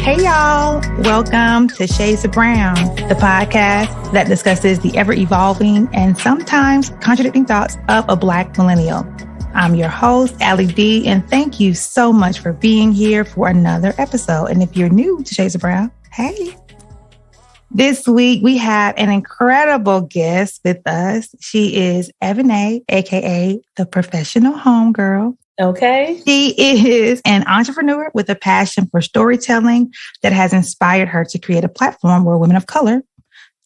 Hey, y'all. Welcome to Shades of Brown, the podcast that discusses the ever-evolving and sometimes contradicting thoughts of a Black millennial. I'm your host, AlyB, and thank you so much for being here for another episode. And if you're new to Shades of Brown, hey. This week, we have an incredible guest with us. She is Ebone, a.k.a. the professional homegirl. Okay. She is an entrepreneur with a passion for storytelling that has inspired her to create a platform where women of color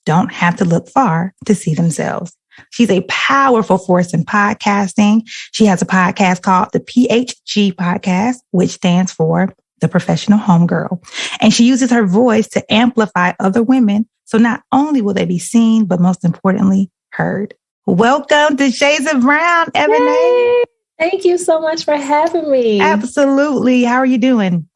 don't have to look far to see themselves. She's a powerful force in podcasting. She has a podcast called the PHG Podcast, which stands for the Professional Homegirl. And she uses her voice to amplify other women. So not only will they be seen, but most importantly, heard. Welcome to Shades of Brown, Ebone. Thank you so much for having me. Absolutely. How are you doing?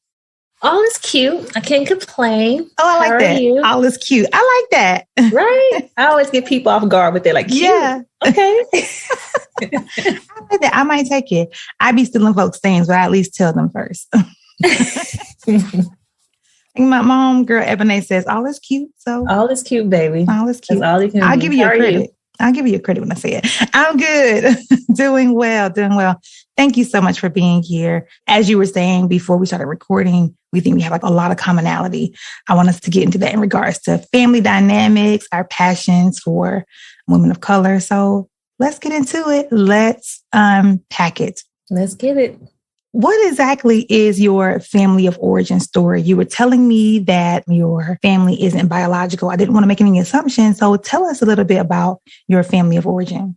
All is cute. I can't complain. Oh, I like that. You? All is cute. I like that. Right? I always get people off guard with it, like, cute. Yeah. Okay. I like that. I might take it. I be stealing folks' things, but I at least tell them first. My mom, girl, Ebone says, all is cute. So all is cute, baby. All is cute. That's all you can I'll give you your credit. I'll give you your credit when I say it. I'm good. Doing well. Thank you so much for being here. As you were saying before we started recording, we think we have a lot of commonality. I want us to get into that in regards to family dynamics, our passions for women of color. So let's get into it. Let's unpack it. Let's get it. What exactly is your family of origin story? You were telling me that your family isn't biological. I didn't want to make any assumptions. So tell us a little bit about your family of origin.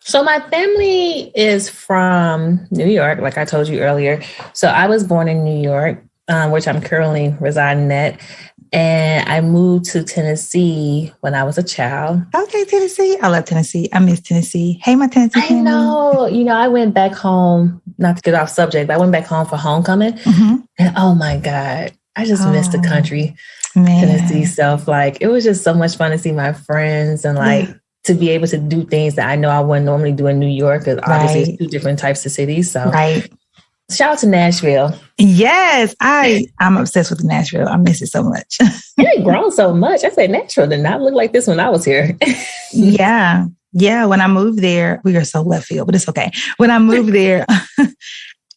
So my family is from New York, like I told you earlier. So I was born in New York, which I'm currently residing at. And I moved to Tennessee when I was a child. Okay, Tennessee. I love Tennessee. I miss Tennessee. Hey, my Tennessee family. I know. I went back home, not to get off subject, but I went back home for homecoming. Mm-hmm. And oh my God, I just missed the country, Tennessee self. It was just so much fun to see my friends and to be able to do things that I know I wouldn't normally do in New York, because obviously it's two different types of cities. So shout out to Nashville. Yes, I'm obsessed with Nashville. I miss it so much. It ain't grown so much. I said Nashville did not look like this when I was here. Yeah. When I moved there, we are so left field, but it's okay. When I moved there,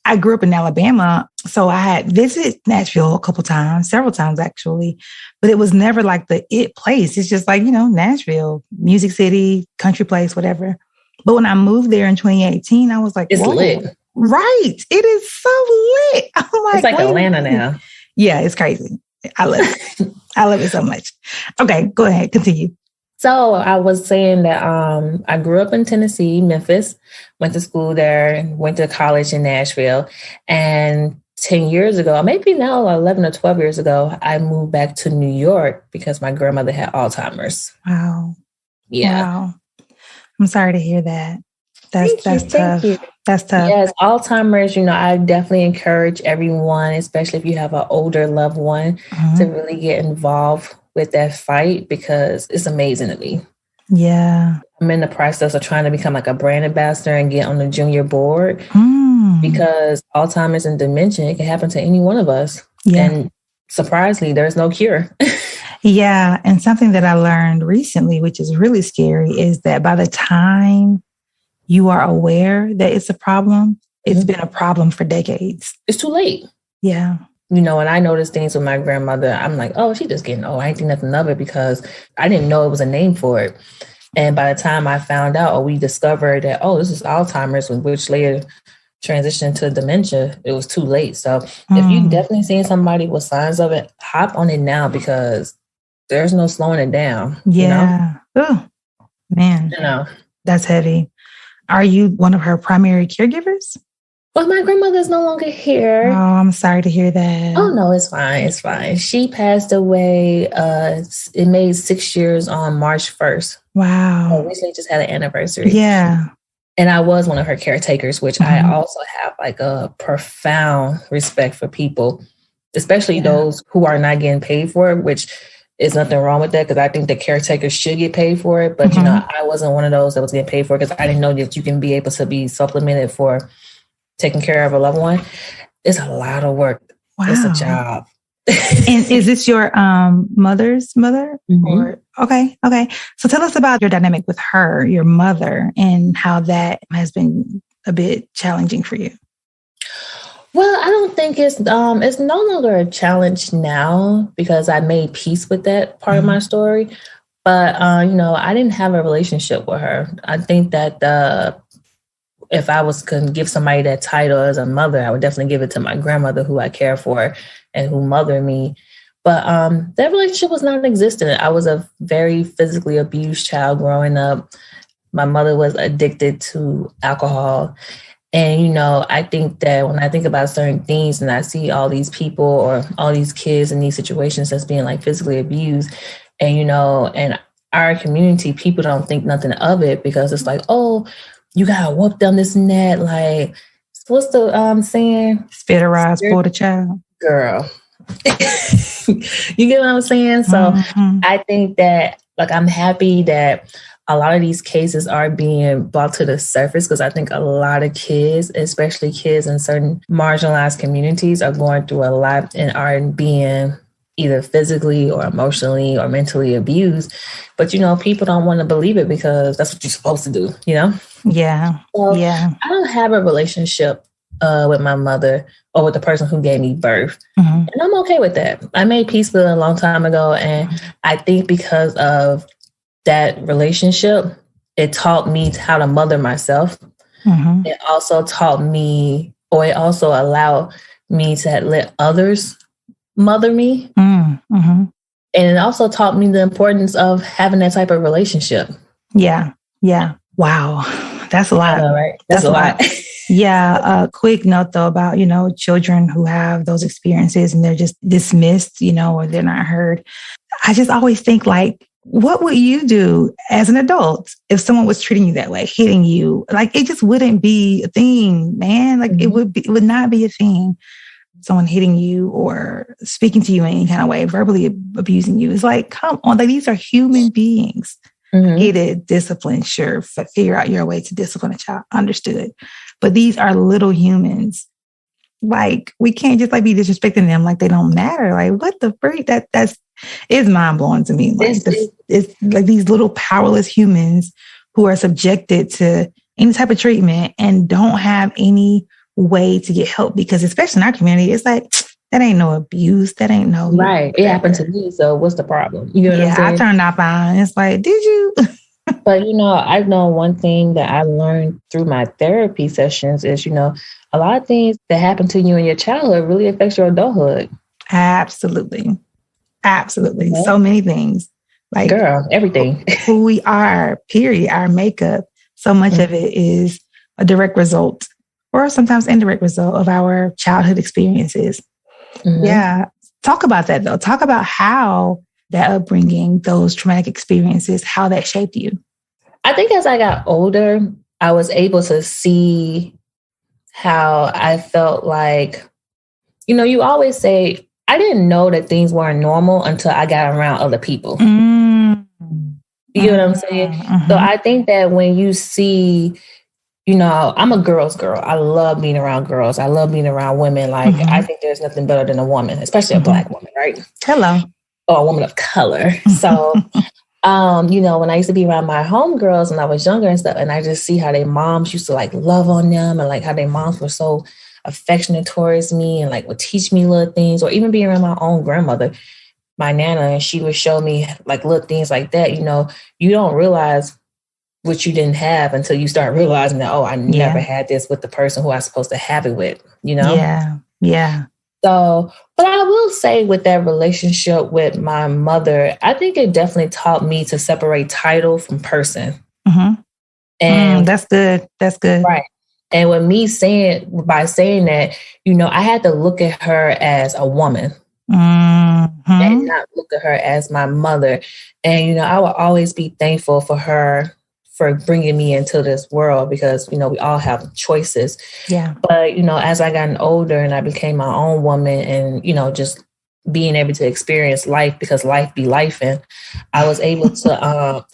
I grew up in Alabama. So I had visited Nashville several times actually, but it was never like the it place. It's just Nashville, music city, country place, whatever. But when I moved there in 2018, I was like, it's lit. Right. It is so lit. I'm like, it's like Atlanta now. Yeah, it's crazy. I love it. I love it so much. Okay, go ahead. Continue. So I was saying that I grew up in Tennessee, Memphis, went to school there, went to college in Nashville. And 10 years ago, maybe now 11 or 12 years ago, I moved back to New York because my grandmother had Alzheimer's. Wow. Yeah. Wow. I'm sorry to hear that. That's tough. Thank you. That's tough. Yes, Alzheimer's, I definitely encourage everyone, especially if you have an older loved one, to really get involved with that fight, because it's amazing to me. Yeah. I'm in the process of trying to become a brand ambassador and get on the junior board because Alzheimer's and dementia, it can happen to any one of us. Yeah. And surprisingly, there's no cure. Yeah. And something that I learned recently, which is really scary, is that by the time you are aware that it's a problem, it's been a problem for decades. It's too late. Yeah. And I noticed things with my grandmother. I'm like, oh, she just getting old. I ain't think nothing of it because I didn't know it was a name for it. And by the time I found out, or we discovered that, this is Alzheimer's, which later transitioned to dementia, it was too late. So if you definitely seen somebody with signs of it, hop on it now, because there's no slowing it down. Yeah. Oh, man. That's heavy. Are you one of her primary caregivers? Well, my grandmother's no longer here. Oh, I'm sorry to hear that. Oh, no, it's fine. It's fine. She passed away. It made 6 years on March 1st. Wow. I recently just had an anniversary. Yeah. And I was one of her caretakers, which I also have a profound respect for people, especially those who are not getting paid for it, which is nothing wrong with that, because I think the caretakers should get paid for it. But, I wasn't one of those that was getting paid for it, because I didn't know that you can be able to be supplemented for taking care of a loved one. It's a lot of work. Wow. It's a job. And is this your mother's mother? Mm-hmm. Or okay. So tell us about your dynamic with her, your mother, and how that has been a bit challenging for you. Well, I don't think it's no longer a challenge now because I made peace with that part of my story. But I didn't have a relationship with her. I think that if I was going to give somebody that title as a mother, I would definitely give it to my grandmother, who I care for and who mothered me. But that relationship was non-existent. I was a very physically abused child growing up. My mother was addicted to alcohol. And, I think that when I think about certain things and I see all these people or all these kids in these situations that's being like physically abused, and, and our community, people don't think nothing of it because it's like, oh, you got to whoop them, this and that. Like, what's the saying? Spit a rise for the child. Girl. You get what I'm saying? So I think that, I'm happy that a lot of these cases are being brought to the surface because I think a lot of kids, especially kids in certain marginalized communities, are going through a lot and are being either physically or emotionally or mentally abused. But, people don't want to believe it because that's what you're supposed to do, Yeah. So I don't have a relationship with my mother or with the person who gave me birth. And I'm okay with that. I made peace with it a long time ago. And I think because of that relationship, it taught me how to mother myself. It also taught me, or it also allowed me to let others mother me. And it also taught me the importance of having that type of relationship. Yeah. Wow. That's a lot. Right? That's a lot. Yeah. A quick note though about, children who have those experiences and they're just dismissed, or they're not heard. I just always think like, what would you do as an adult if someone was treating you that way, hitting you? Like, it just wouldn't be a thing, man. Like it would not be a thing. Someone hitting you or speaking to you in any kind of way, verbally abusing you. It's like, come on, like these are human beings. Get it, discipline, sure. Figure out your way to discipline a child. Understood. But these are little humans. Like, we can't just like be disrespecting them like they don't matter. Like, what the freak? That's mind blowing to me. Like, it's like these little powerless humans who are subjected to any type of treatment and don't have any way to get help because, especially in our community, it's like, that ain't no abuse. That ain't no right. It happened to me. So what's the problem? You know what I'm saying? I turned off on. It's like, did you? But I know one thing that I learned through my therapy sessions is, a lot of things that happen to you in your childhood really affects your adulthood. Absolutely. Yeah. So many things. Like, girl, everything. Who we are, period. Our makeup. So much of it is a direct result or sometimes indirect result of our childhood experiences. Yeah. Talk about that though. Talk about how that upbringing, those traumatic experiences, how that shaped you. I think as I got older, I was able to see how I felt like, you always say, I didn't know that things weren't normal until I got around other people. You know what I'm saying? So I think that when you see, I'm a girl's girl. I love being around girls. I love being around women. Like, I think there's nothing better than a woman, especially a Black woman, right? Hello. Or a woman of color. So, when I used to be around my homegirls when I was younger and stuff, and I just see how their moms used to like love on them and like how their moms were so affectionate towards me and like would teach me little things, or even being around my own grandmother, my Nana, and she would show me like little things like that. You don't realize what you didn't have until you start realizing that, I never had this with the person who I was supposed to have it with, Yeah. So, but I will say with that relationship with my mother, I think it definitely taught me to separate title from person. And that's good. That's good. Right. And with me by saying that, I had to look at her as a woman and not look at her as my mother. And, I will always be thankful for her for bringing me into this world because, we all have choices. Yeah. But, as I gotten older and I became my own woman and, just being able to experience life because life be life. And I was able to,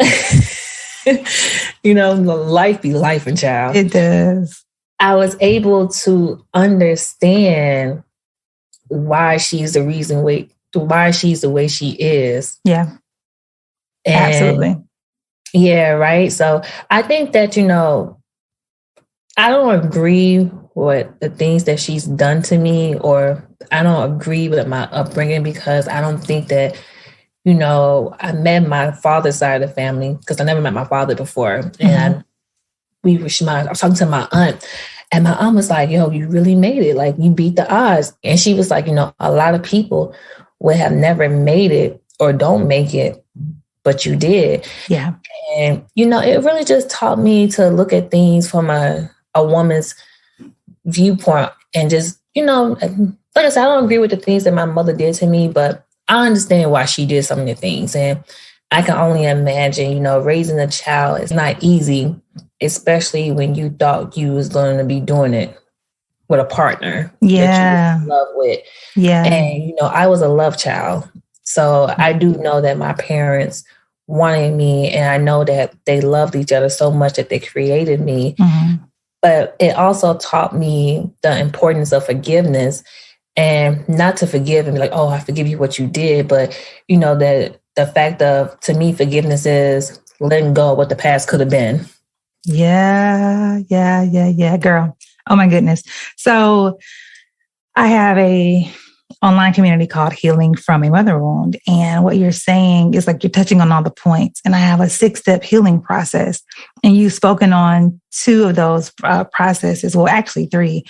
life be life and child. It does. I was able to understand why she's the way she is. Yeah. And absolutely. Yeah, right. So I think that, I don't agree with the things that she's done to me, or I don't agree with my upbringing, because I don't think that, I met my father's side of the family, because I never met my father before. And I was talking to my aunt, and my aunt was like, yo, you really made it. Like, you beat the odds. And she was like, a lot of people would have never made it or don't make it, but you did. Yeah. And, it really just taught me to look at things from a woman's viewpoint, and just, like I said, I don't agree with the things that my mother did to me, but I understand why she did some of the things. And I can only imagine, raising a child is not easy, especially when you thought you was going to be doing it with a partner that you was in love with. Yeah. And, I was a love child. So I do know that my parents wanted me, and I know that they loved each other so much that they created me. But it also taught me the importance of forgiveness, and not to forgive and be like, oh, I forgive you what you did. But, that the fact of, to me, forgiveness is letting go of what the past could have been. Yeah, girl. Oh my goodness. So I have a online community called Healing from a Mother Wound. And what you're saying is like, you're touching on all the points. And I have a 6-step healing process. And you've spoken on 2 of those processes. Well, actually 3.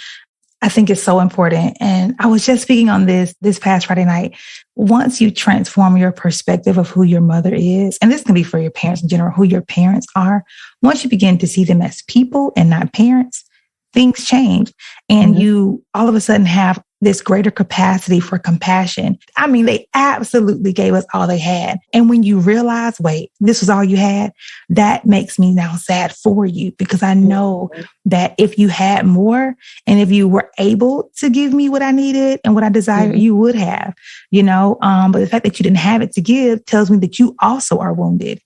I think it's so important. And I was just speaking on this past Friday night. Once you transform your perspective of who your mother is, and this can be for your parents in general, who your parents are, once you begin to see them as people and not parents, things change. And you all of a sudden have this greater capacity for compassion. I mean, they absolutely gave us all they had. And when you realize, wait, this was all you had, that makes me now sad for you, because I know that if you had more, and if you were able to give me what I needed and what I desired, you would have, but the fact that you didn't have it to give tells me that you also are wounded.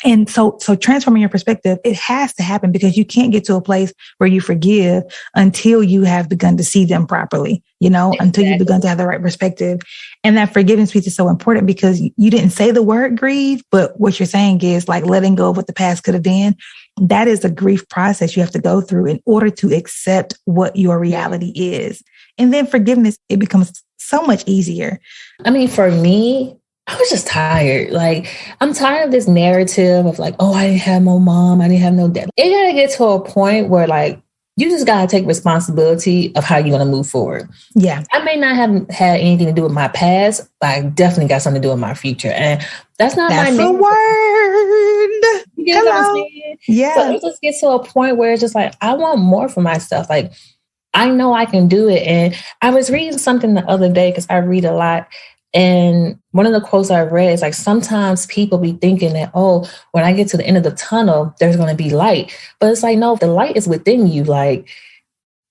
And so transforming your perspective, it has to happen, because you can't get to a place where you forgive until you have begun to see them properly, until you've begun to have the right perspective. And that forgiveness piece is so important, because you didn't say the word grieve, but what you're saying is like letting go of what the past could have been. That is a grief process you have to go through in order to accept what your reality is. And then forgiveness, it becomes so much easier. I mean, for me, I was just tired. Like, I'm tired of this narrative of like, oh, I didn't have no mom, I didn't have no dad. It got to get to a point where like, you just got to take responsibility of how you're going to move forward. Yeah. I may not have had anything to do with my past, but I definitely got something to do with my future. And that's not my name. Word. You get what I'm saying? Yeah. So it just gets to a point where it's just like, I want more for myself. Like, I know I can do it. And I was reading something the other day, because I read a lot. And one of the quotes I read is like, sometimes people be thinking that, oh, when I get to the end of the tunnel, there's going to be light. But it's like, no, the light is within you. Like,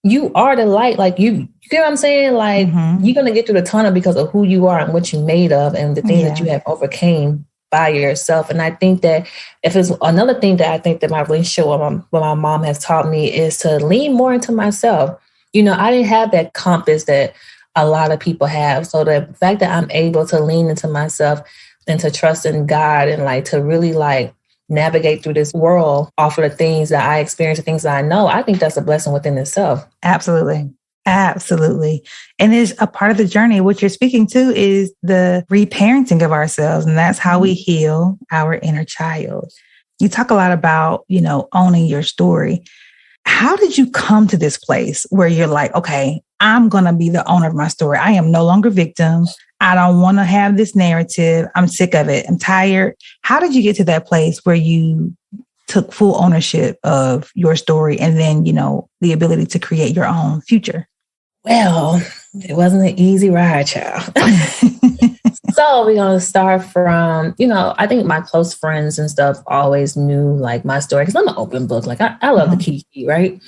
you are the light. Like, you get what I'm saying? Like, you're going to get through the tunnel because of who you are and what you're made of and the things that you have overcame by yourself. And I think that if it's another thing that I think that my relationship with my mom has taught me is to lean more into myself. I didn't have that compass that a lot of people have. So the fact that I'm able to lean into myself and to trust in God and like to really like navigate through this world off of the things that I experience, the things that I know, I think that's a blessing within itself. Absolutely. Absolutely. And it's a part of the journey. What you're speaking to is the reparenting of ourselves. And that's how we heal our inner child. You talk a lot about, owning your story. How did you come to this place where you're like, okay, I'm going to be the owner of my story. I am no longer victim. I don't want to have this narrative. I'm sick of it. I'm tired. How did you get to that place where you took full ownership of your story and then, the ability to create your own future? Well, it wasn't an easy ride, child. So we're going to start from, I think my close friends and stuff always knew like my story, because I'm an open book. Like I love the kiki, right?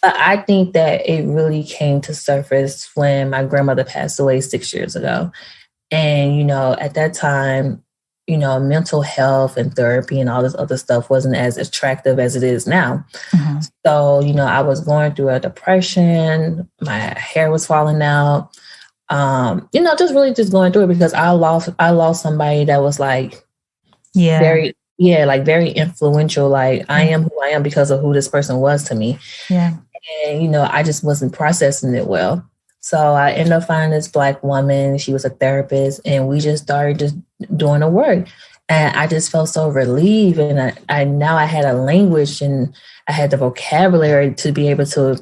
But I think that it really came to surface when my grandmother passed away 6 years ago. And, at that time, mental health and therapy and all this other stuff wasn't as attractive as it is now. So, I was going through a depression. My hair was falling out. just really just going through it because I lost somebody that was like, very influential. Like I am who I am because of who this person was to me. Yeah. And, I just wasn't processing it well. So I ended up finding this Black woman. She was a therapist and we just started just doing the work. And I just felt so relieved. And I now I had a language and I had the vocabulary to be able to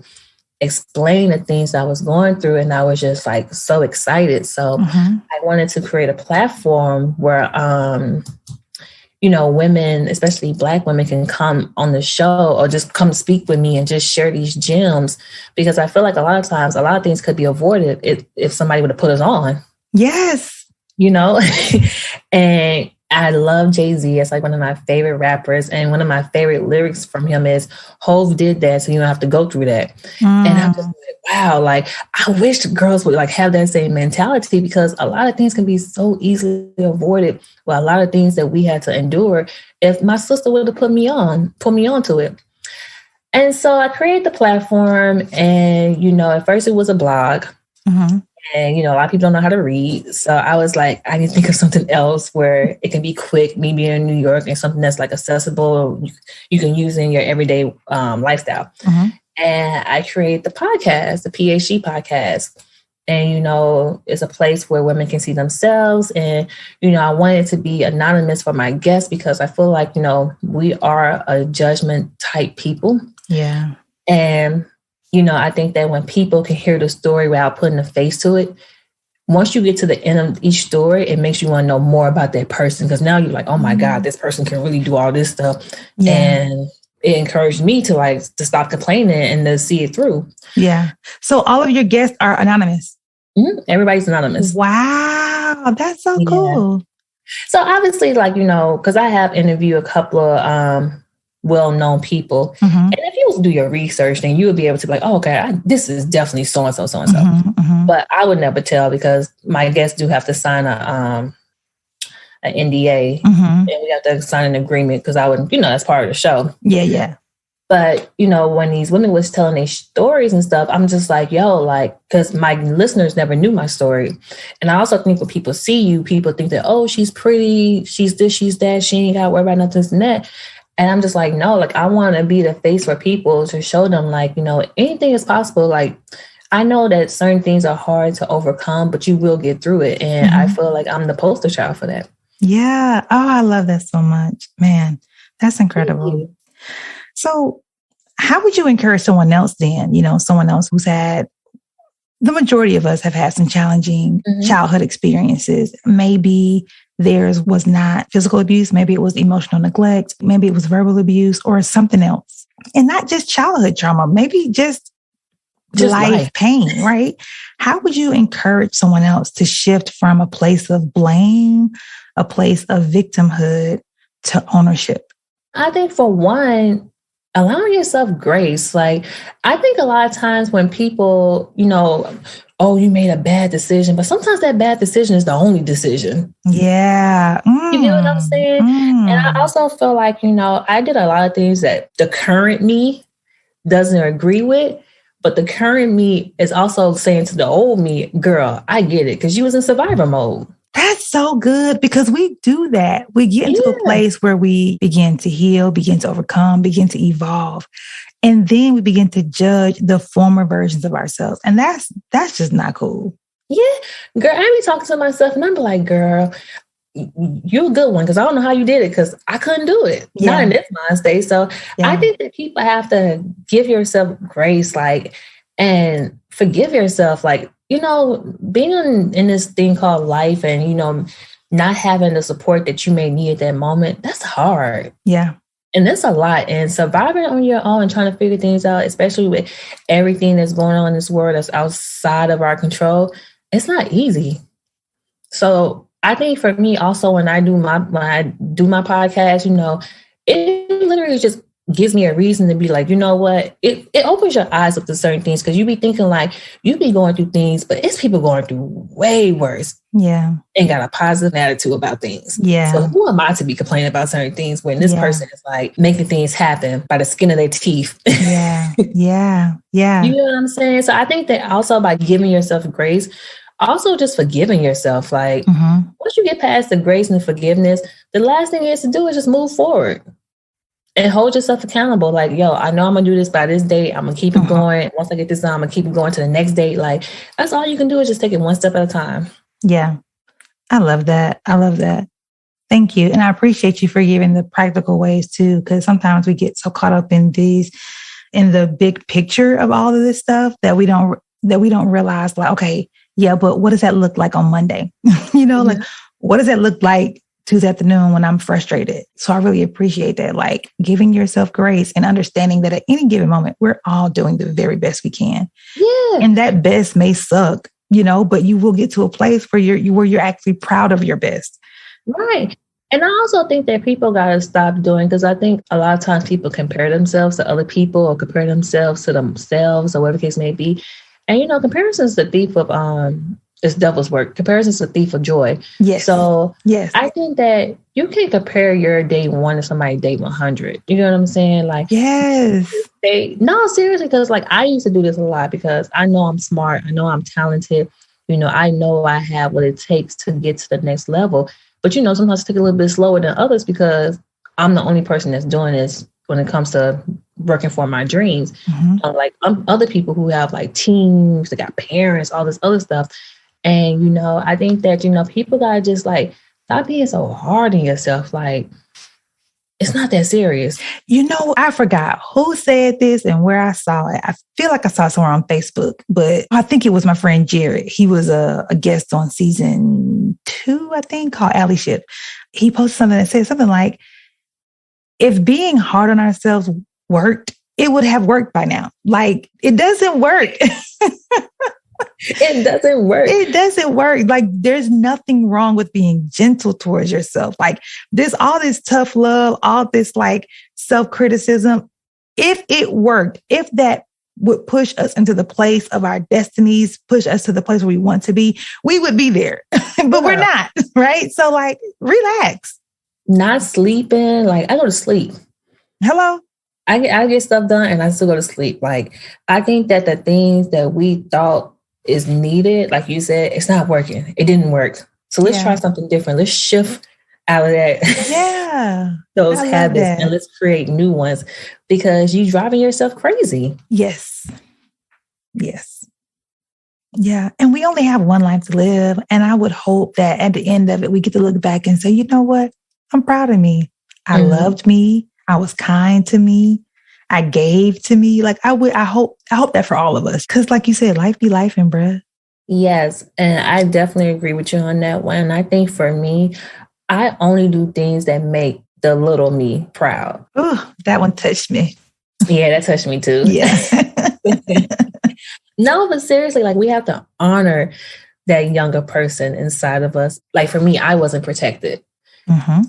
explain the things I was going through. And I was just like so excited. So I wanted to create a platform where, women, especially Black women, can come on the show or just come speak with me and just share these gems. Because I feel like a lot of times, a lot of things could be avoided if somebody would have put us on. Yes. And I love Jay-Z. It's like one of my favorite rappers. And one of my favorite lyrics from him is, Hove did that, so you don't have to go through that. And I'm just like, wow, like I wish girls would like have that same mentality because a lot of things can be so easily avoided. Well, a lot of things that we had to endure if my sister would have put me onto it. And so I created the platform and, at first it was a blog. And, a lot of people don't know how to read. So I was like, I need to think of something else where it can be quick, maybe in New York, and something that's like accessible, you can use in your everyday lifestyle. And I created the podcast, the PHG Podcast. And, it's a place where women can see themselves. And, I wanted it to be anonymous for my guests because I feel like, we are a judgment type people. Yeah. And I think that when people can hear the story without putting a face to it, once you get to the end of each story, it makes you want to know more about that person. Because now you're like, oh my God, this person can really do all this stuff. Yeah. And it encouraged me to stop complaining and to see it through. Yeah. So all of your guests are anonymous? Everybody's anonymous. Wow. That's so cool. So obviously, because I have interviewed a couple of well-known people. And if you do your research, then you would be able to be like, oh, okay, this is definitely so-and-so, so-and-so. But I would never tell because my guests do have to sign an NDA and we have to sign an agreement because I would, that's part of the show. Yeah. But, when these women was telling their stories and stuff, I'm just like, because my listeners never knew my story. And I also think when people see you, people think that, oh, she's pretty, she's this, she's that, she ain't got to worry about nothing, this and that. And I'm just like, no, I want to be the face for people to show them anything is possible. I know that certain things are hard to overcome, but you will get through it. And I feel like I'm the poster child for that. Yeah. Oh, I love that so much, man. That's incredible. So how would you encourage someone else then, someone else who's had, the majority of us have had some challenging childhood experiences. Maybe theirs was not physical abuse. Maybe it was emotional neglect. Maybe it was verbal abuse or something else. And not just childhood trauma, maybe just life pain, right? How would you encourage someone else to shift from a place of blame, a place of victimhood to ownership? I think for one, allowing yourself grace. I think a lot of times when people, oh, you made a bad decision, but sometimes that bad decision is the only decision. Yeah. You know what I'm saying? And I also feel like, I did a lot of things that the current me doesn't agree with, but the current me is also saying to the old me, girl, I get it, because you was in survivor mode. That's so good because we do that. We get into a place where we begin to heal, begin to overcome, begin to evolve. And then we begin to judge the former versions of ourselves. And that's just not cool. Yeah. Girl, I be talking to myself and I'm like, girl, you're a good one because I don't know how you did it because I couldn't do it. Yeah. Not in this mind state. So I think that people have to give yourself grace, and forgive yourself. Being in this thing called life and, not having the support that you may need at that moment, that's hard. Yeah. And that's a lot. And surviving on your own and trying to figure things out, especially with everything that's going on in this world that's outside of our control, it's not easy. So I think for me also, when I do my podcast, it literally just gives me a reason to be like, you know what? It opens your eyes up to certain things because you be thinking you be going through things, but it's people going through way worse. Yeah. And got a positive attitude about things. Yeah. So who am I to be complaining about certain things when this person is making things happen by the skin of their teeth? Yeah. Yeah. Yeah. You know what I'm saying? So I think that also by giving yourself grace, also just forgiving yourself. Like once you get past the grace and the forgiveness, the last thing you have to do is just move forward and hold yourself accountable. Like, yo, I know I'm going to do this by this date. I'm going to keep it going. Once I get this done, I'm going to keep it going to the next date. Like, that's all you can do is just take it one step at a time. Yeah. I love that. I love that. Thank you. And I appreciate you for giving the practical ways too, because sometimes we get so caught up in the big picture of all of this stuff that we don't realize, like, okay, yeah, but what does that look like on Monday? Like, what does that look like Tuesday afternoon when I'm frustrated? So I really appreciate that, like giving yourself grace and understanding that at any given moment, we're all doing the very best we can. Yeah. And that best may suck, but you will get to a place where you're actually proud of your best. Right. And I also think that people got to stop doing, because I think a lot of times people compare themselves to other people or compare themselves to themselves or whatever the case may be. And, comparison is the thief of, it's devil's work. Comparison is the thief of joy. Yes. So yes. I think that you can't compare your day 1 to somebody's day 100. You know what I'm saying? Like, yes. No, seriously, because like I used to do this a lot because I know I'm smart. I know I'm talented. I know I have what it takes to get to the next level. But, sometimes I take it a little bit slower than others because I'm the only person that's doing this when it comes to working for my dreams. Other people who have like teams, they got parents, all this other stuff. And, I think that, people got to just like stop being so hard on yourself. Like, it's not that serious. I forgot who said this and where I saw it. I feel like I saw it somewhere on Facebook, but I think it was my friend Jared. He was a guest on season 2, I think, called AlyB. He posted something that said something like, if being hard on ourselves worked, it would have worked by now. Like, it doesn't work. It doesn't work. It doesn't work. Like, there's nothing wrong with being gentle towards yourself. Like, there's all this tough love, all this like self-criticism. If it worked, if that would push us into the place of our destinies, push us to the place where we want to be, we would be there. But we're not, right? So like, relax. Not sleeping. Like, I go to sleep. Hello? I get stuff done and I still go to sleep. Like, I think that the things that we thought is needed, like you said, it's not working. It didn't work. So let's try something different. Let's shift out of that. Yeah. Those habits and let's create new ones, because you're driving yourself crazy. Yes. Yes. Yeah. And we only have one life to live. And I would hope that at the end of it, we get to look back and say, you know what? I'm proud of me. I loved me. I was kind to me. I gave to me. Like, I hope that for all of us. Cause like you said, life be lifing, bruh. Yes. And I definitely agree with you on that one. I think for me, I only do things that make the little me proud. Oh, that one touched me. Yeah, that touched me too. Yeah. No, but seriously, like, we have to honor that younger person inside of us. Like, for me, I wasn't protected.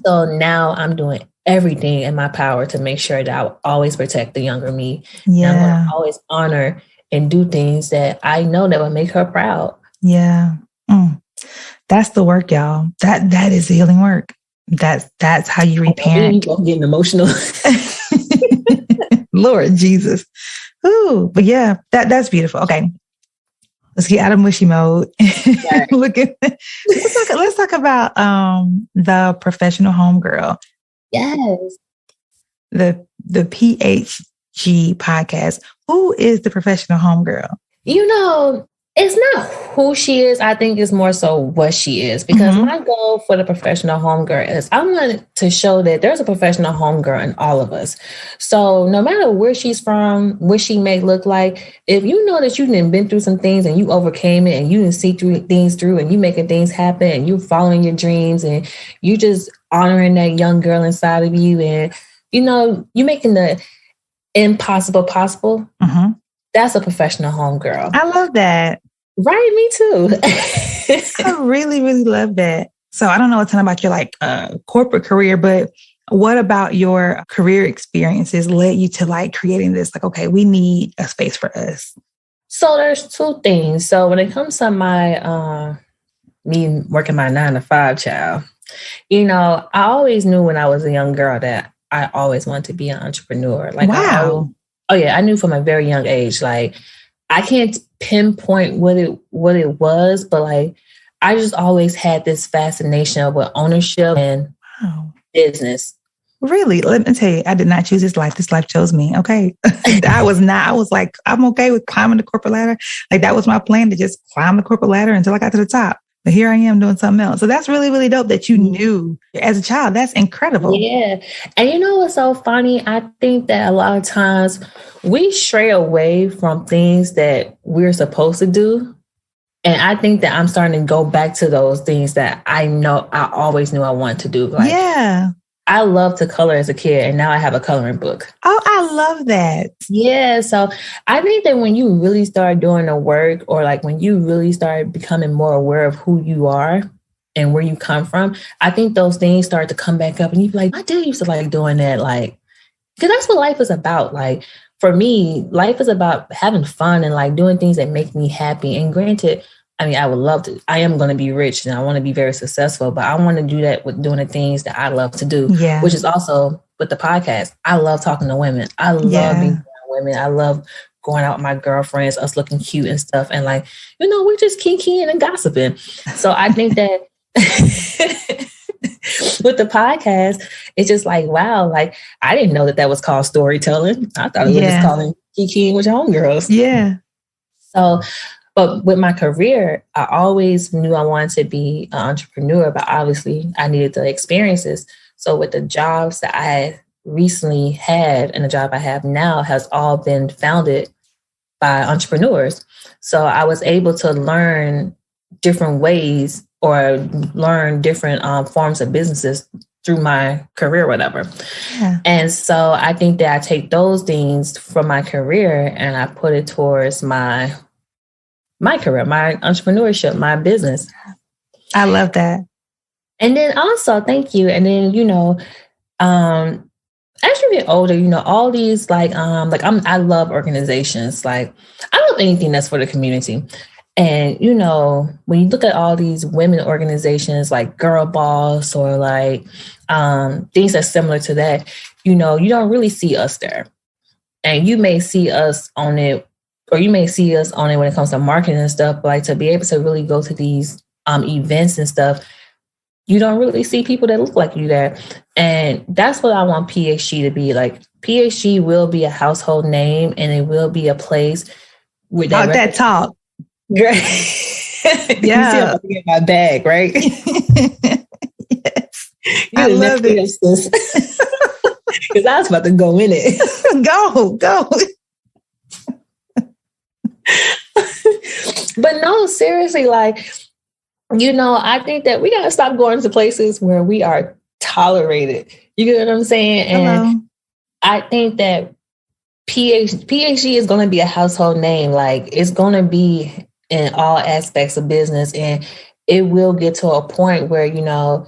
So now I'm doing everything in my power to make sure that I will always protect the younger me. Yeah. And I'm going to always honor and do things that I know that will make her proud. Yeah. That's the work, y'all. That is the healing work. That's how you reparent. I'm getting emotional. Lord Jesus. Ooh, but yeah, that's beautiful. Okay. Let's get out of mushy mode. Right. Let's talk about the professional homegirl. Yes. The PHG podcast. Who is the professional homegirl? It's not who she is. I think it's more so what she is. Because my goal for the professional homegirl is I want to show that there's a professional homegirl in all of us. So no matter where she's from, what she may look like, if you know that you done been through some things and you overcame it and you didn't see things through and you making things happen and you following your dreams and you just honoring that young girl inside of you and, you making the impossible possible. That's a professional homegirl. I love that. Right, me too. I really, really love that. So I don't know a ton about your corporate career, but what about your career experiences led you to creating this? Okay, we need a space for us. So there's two things. So when it comes to my me working my 9-to-5 child, I always knew when I was a young girl that I always wanted to be an entrepreneur. Wow. I knew from a very young age, I can't pinpoint what it was, but like I just always had this fascination with ownership and business. Really? Let me tell you, I did not choose this life. This life chose me. Okay. I was like, I'm okay with climbing the corporate ladder. Like that was my plan, to just climb the corporate ladder until I got to the top. But here I am doing something else. So that's really, really dope that you knew as a child. That's incredible. Yeah. And you know what's so funny? I think that a lot of times we stray away from things that we're supposed to do. And I think that I'm starting to go back to those things that I know I always knew I wanted to do. Like, yeah. I loved to color as a kid, and now I have a coloring book. Oh, I love that. Yeah. So I think that when you really start doing the work, or like when you really start becoming more aware of who you are and where you come from, I think those things start to come back up, and you be like, I did used to like doing that. Like, because that's what life is about. Like, for me, life is about having fun and like doing things that make me happy. And granted, I mean, I would love to, I am going to be rich and I want to be very successful, but I want to do that with doing the things that I love to do, which is also with the podcast. I love talking to women. I love being around women. I love going out with my girlfriends, us looking cute and stuff. And like, you know, we're just kikiing and gossiping. So I think that with the podcast, it's just like, wow, like I didn't know that was called storytelling. I thought it was just calling kikiing with your homegirls. Yeah. So, but with my career, I always knew I wanted to be an entrepreneur, but obviously I needed the experiences. So with the jobs that I recently had and the job I have now has all been founded by entrepreneurs. So I was able to learn different ways or learn different forms of businesses through my career, whatever. Yeah. And so I think that I take those things from my career and I put it towards my career, my entrepreneurship, my business. I love that. And then also, thank you. And then, you know, as you get older, you know, all these I love organizations. Like I love anything that's for the community. And, you know, when you look at all these women organizations like Girl Boss or like things that's similar to that, you know, you don't really see us there. And you may see us on it, or you may see us on it when it comes to marketing and stuff, but like to be able to really go to these events and stuff, you don't really see people that look like you there. And that's what I want PHG to be. Like PHG will be a household name and it will be a place with that talk. Great. Yeah. You see I'm in my bag, right? Yes. I love it. Because I was about to go in it. Go. But no, seriously, like, you know, I think that we got to stop going to places where we are tolerated. You get what I'm saying? And I think that PHG is going to be a household name. Like, it's going to be in all aspects of business. And it will get to a point where, you know,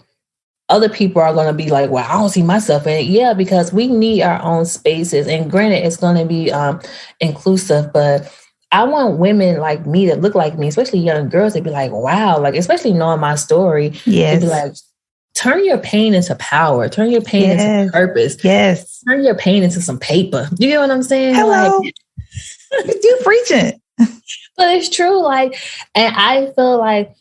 other people are going to be like, well, I don't see myself in it. Yeah, because we need our own spaces. And granted, it's going to be inclusive, but I want women like me that look like me, especially young girls, they'd be like, wow, like, especially knowing my story. Yes. They'd be like, turn your pain into power. Turn your pain into purpose. Yes. Turn your pain into some paper. You get what I'm saying? Hello. Like, you preaching. But it's true. Like, and I feel like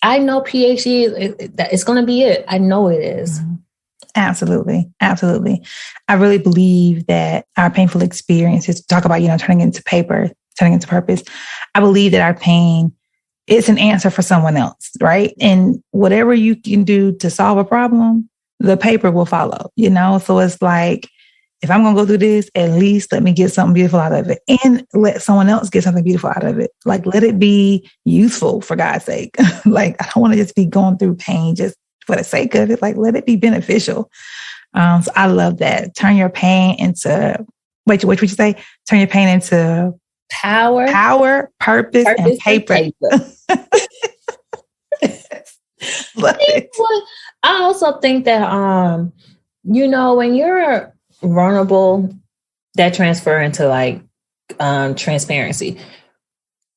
I know PHG, it's going to be it. I know it is. Absolutely. Absolutely. I really believe that our painful experiences, talk about, you know, turning into paper, turning into purpose. I believe that our pain is an answer for someone else, right? And whatever you can do to solve a problem, the paper will follow, you know? So it's like, if I'm going to go through this, at least let me get something beautiful out of it and let someone else get something beautiful out of it. Like, let it be useful, for God's sake. Like, I don't want to just be going through pain just for the sake of it. Like, let it be beneficial. So I love that. Turn your pain into, what would you say? Turn your pain into power, purpose, and paper. Love it. I also think that, you know, when you're vulnerable, that transfer into like transparency,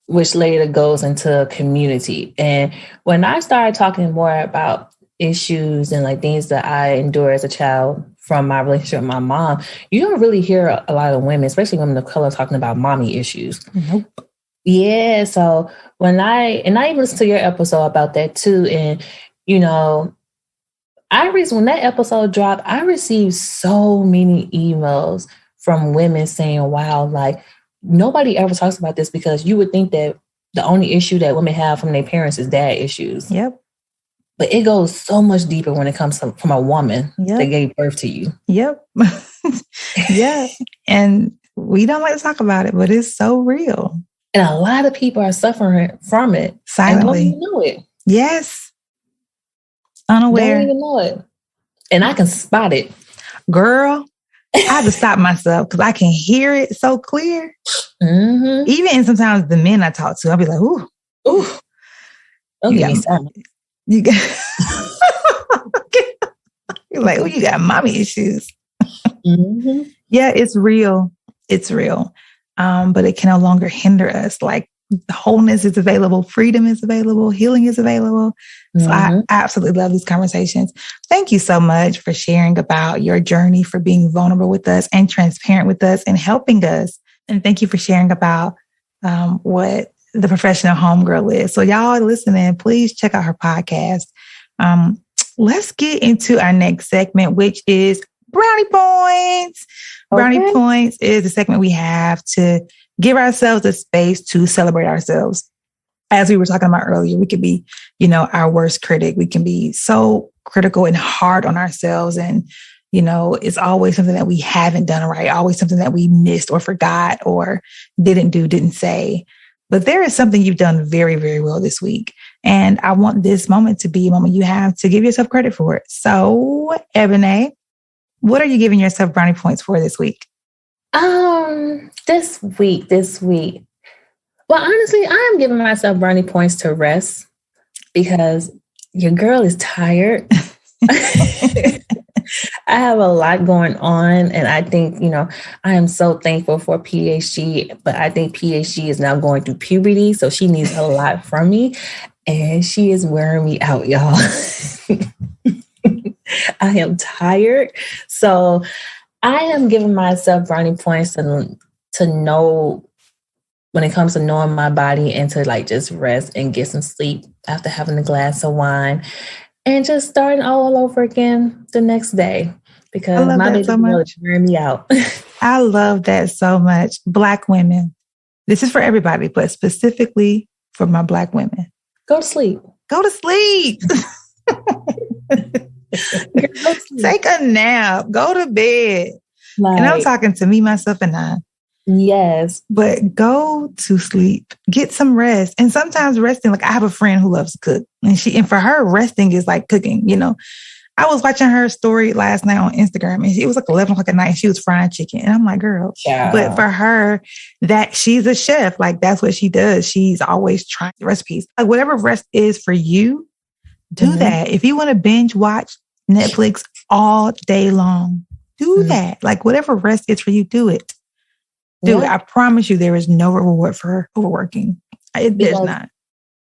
which later goes into community. And when I started talking more about issues and like things that I endured as a child from my relationship with my mom, you don't really hear a lot of women, especially women of color, talking about mommy issues. Nope. Yeah. So when I even listened to your episode about that too. And, you know, when that episode dropped, I received so many emails from women saying, wow, like nobody ever talks about this, because you would think that the only issue that women have from their parents is dad issues. Yep. But it goes so much deeper when it comes from a woman that gave birth to you. Yep. Yeah. And we don't like to talk about it, but it's so real. And a lot of people are suffering from it. Silently. And don't even know it. Yes. Unaware. Don't even know it. And I can spot it. Girl, I have to stop myself because I can hear it so clear. Mm-hmm. Even in sometimes the men I talk to, I'll be like, ooh. Don't give me something. You got you're like, oh, you got mommy issues. Mm-hmm. Yeah, it's real. It's real. But it can no longer hinder us. Like wholeness is available, freedom is available, healing is available. So I absolutely love these conversations. Thank you so much for sharing about your journey, for being vulnerable with us and transparent with us and helping us. And thank you for sharing about what the professional homegirl is. So y'all listening, please check out her podcast. Let's get into our next segment, which is Brownie Points. Okay. Brownie Points is the segment we have to give ourselves a space to celebrate ourselves. As we were talking about earlier, we could be, our worst critic. We can be so critical and hard on ourselves. And, it's always something that we haven't done right, always something that we missed or forgot or didn't do, didn't say. But there is something you've done very, very well this week. And I want this moment to be a moment you have to give yourself credit for it. So, Ebone, what are you giving yourself brownie points for this week? This week. Well, honestly, I am giving myself brownie points to rest because your girl is tired. I have a lot going on, and I think, I am so thankful for PHG, but I think PHG is now going through puberty, so she needs a lot from me, and she is wearing me out, y'all. I am tired, so I am giving myself brownie points to know when it comes to knowing my body and to just rest and get some sleep after having a glass of wine. And just starting all over again the next day because my baby girl is wearing me out. I love that so much. Black women. This is for everybody, but specifically for my Black women. Go to sleep. Go to sleep. Take a nap. Go to bed. And I'm talking to me, myself, and I. Yes. But go to sleep. Get some rest. And sometimes resting, I have a friend who loves to cook. And for her, resting is like cooking, I was watching her story last night on Instagram, and it was 11 o'clock at night, and she was frying chicken. And I'm like, girl, but for her, that she's a chef. That's what she does. She's always trying recipes. Whatever rest is for you, do that. If you want to binge watch Netflix all day long, do that. Whatever rest is for you, do it. Do it. I promise you there is no reward for overworking. There's not.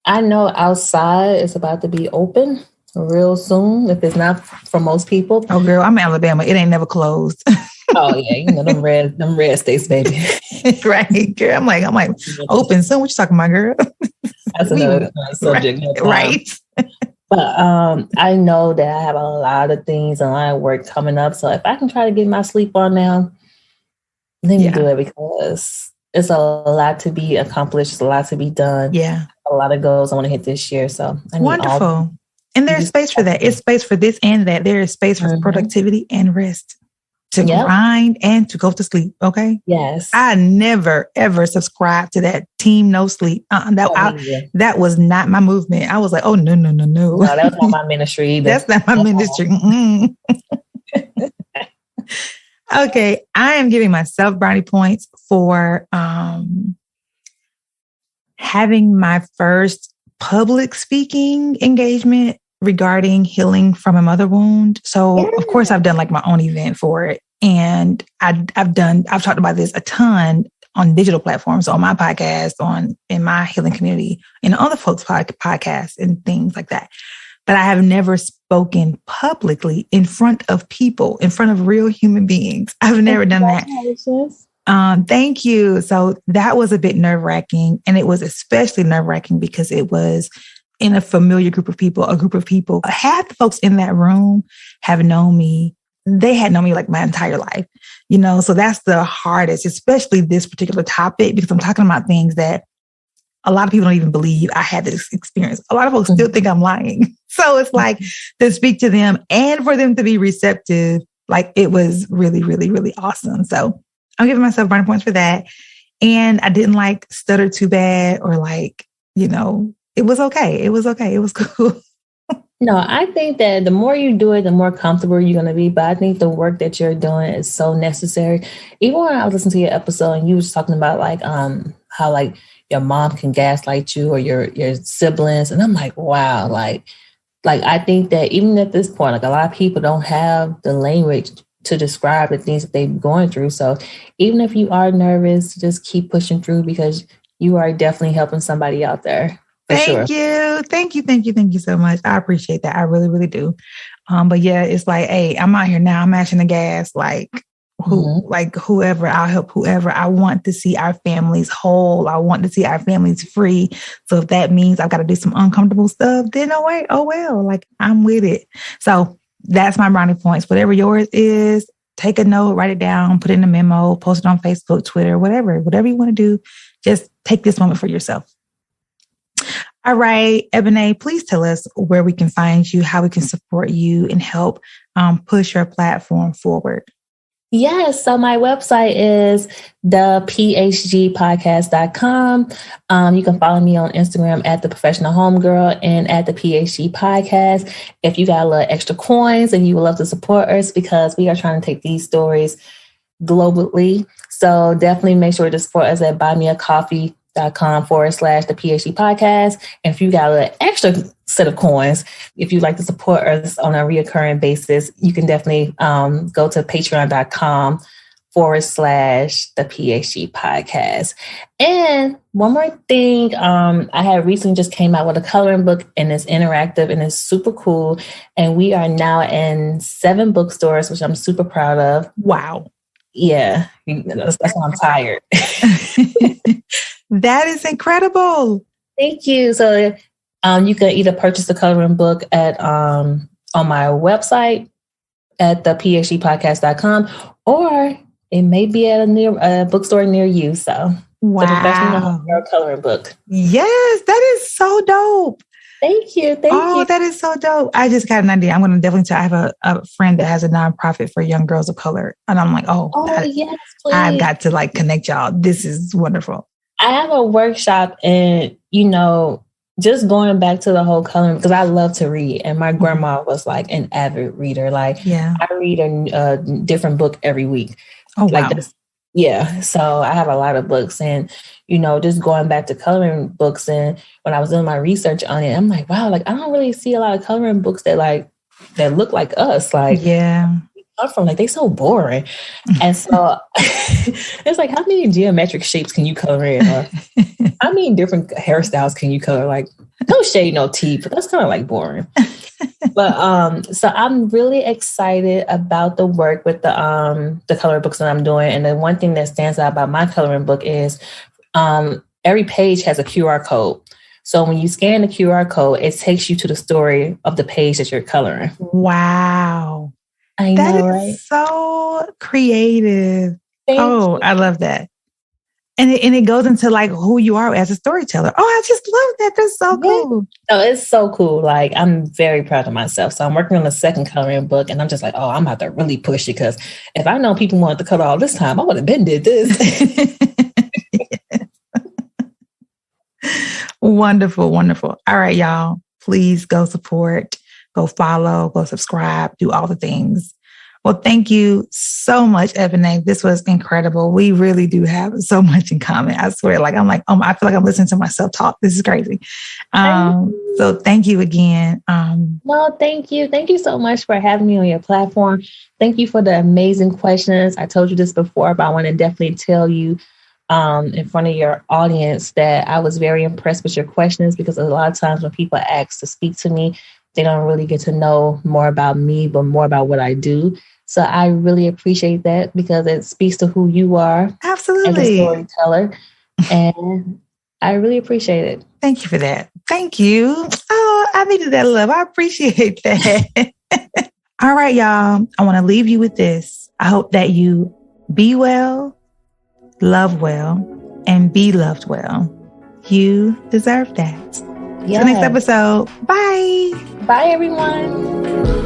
I know outside is about to be open real soon, if it's not for most people. Oh, girl, I'm in Alabama. It ain't never closed. Oh, yeah. Them red states, baby. Right, girl. I'm like, open soon. What you talking about, girl? That's another subject. Right. But I know that I have a lot of things, a lot of work coming up. So if I can try to get my sleep on now, let me do it because it's a lot to be accomplished. It's a lot to be done. Yeah. A lot of goals I want to hit this year. So wonderful. And there's space for that. It's space for this and that. There is space for productivity and rest. To grind and to go to sleep. Okay. Yes. I never, ever subscribed to that team no sleep. That was not my movement. I was like, oh, no. No, that was not my ministry either. That's not my ministry. Okay, I am giving myself brownie points for having my first public speaking engagement regarding healing from a mother wound. So, of course, I've done my own event for it. And I've talked about this a ton on digital platforms, on my podcast, in my healing community, and other folks' podcasts and things like that. But I have never spoken publicly in front of people, in front of real human beings. I've never done that. Thank you. So that was a bit nerve-wracking, and it was especially nerve-wracking because it was in a familiar group of people, a group of people. Half the folks in that room have known me. They had known me like my entire life, so that's the hardest, especially this particular topic, because I'm talking about things that a lot of people don't even believe I had this experience. A lot of folks still think I'm lying. So it's like to speak to them and for them to be receptive, like it was really, really, really awesome. So I'm giving myself brownie points for that. And I didn't like stutter too bad or like, it was okay. It was okay. It was cool. No, I think that the more you do it, the more comfortable you're going to be. But I think the work that you're doing is so necessary. Even when I listened to your episode and you was talking about like how like your mom can gaslight you or your siblings. And I'm like, wow, like I think that even at this point, like a lot of people don't have the language to describe the things that they're going through. So even if you are nervous, just keep pushing through because you are definitely helping somebody out there. Thank you. Thank you so much. I appreciate that. I really, really do. But yeah, it's like, hey, I'm out here now. I'm mashing the gas. Like whoever, I'll help whoever. I want to see our families whole. I want to see our families free. So if that means I've got to do some uncomfortable stuff, then oh well, like I'm with it. So that's my brownie points. Whatever yours is, take a note, write it down, put it in a memo, post it on Facebook, Twitter, whatever you want to do. Just take this moment for yourself. All right, Eboné, please tell us where we can find you, how we can support you and help push your platform forward. Yes. So my website is the PHGpodcast.com. You can follow me on Instagram at the Professional Homegirl and at the PHG Podcast. If you got a little extra coins and you would love to support us because we are trying to take these stories globally. So definitely make sure to support us at buymeacoffee.com/the PHG Podcast. And if you got a little extra set of coins, if you'd like to support us on a reoccurring basis, you can definitely go to patreon.com/the PHG Podcast. And one more thing, I had recently just came out with a coloring book and it's interactive and it's super cool. And we are now in 7 bookstores, which I'm super proud of. Wow. Yeah, that's why I'm tired. That is incredible. Thank you. So you can either purchase the coloring book at on my website at the PHGpodcast.com, or it may be at a bookstore near you. So wow, the Professional coloring book. Yes, that is so dope. Thank you. Thank you. That is so dope. I just got an idea. I'm going to definitely tell. I have a friend that has a nonprofit for young girls of color. And I'm like, yes, please. I've got to like connect y'all. This is wonderful. I have a workshop and, just going back to the whole coloring, because I love to read. And my grandma was like an avid reader. Like, yeah. I read a different book every week. Oh, wow. Like this. Yeah. So I have a lot of books and, just going back to coloring books. And when I was doing my research on it, I'm like, wow, like I don't really see a lot of coloring books that look like us. Like, yeah. From like they so boring. And so it's like, how many geometric shapes can you color in? Or how many different hairstyles can you color? Like no shade, no teeth, but that's kind of like boring. But so I'm really excited about the work with the color books that I'm doing. And the one thing that stands out about my coloring book is every page has a QR code. So when you scan the QR code, it takes you to the story of the page that you're coloring. Wow. I know, that is right? So creative. Thank you. I love that. And it goes into like who you are as a storyteller. Oh, I just love that. That's so cool. Oh, it's so cool. Like I'm very proud of myself. So I'm working on the second coloring book and I'm just like, I'm about to really push it because if I know people wanted to color all this time, I would have been did this. Wonderful, wonderful. All right, y'all. Please go support. Go follow, go subscribe, do all the things. Well, thank you so much, Eboné. This was incredible. We really do have so much in common. I swear, I feel like I'm listening to myself talk. This is crazy. So thank you again. Well, thank you. Thank you so much for having me on your platform. Thank you for the amazing questions. I told you this before, but I want to definitely tell you in front of your audience that I was very impressed with your questions because a lot of times when people ask to speak to me, they don't really get to know more about me, but more about what I do. So I really appreciate that because it speaks to who you are. Absolutely. As a storyteller. And I really appreciate it. Thank you for that. Thank you. Oh, I needed that love. I appreciate that. All right, y'all. I want to leave you with this. I hope that you be well, love well, and be loved well. You deserve that. Yeah. Till next episode. Bye. Bye, everyone.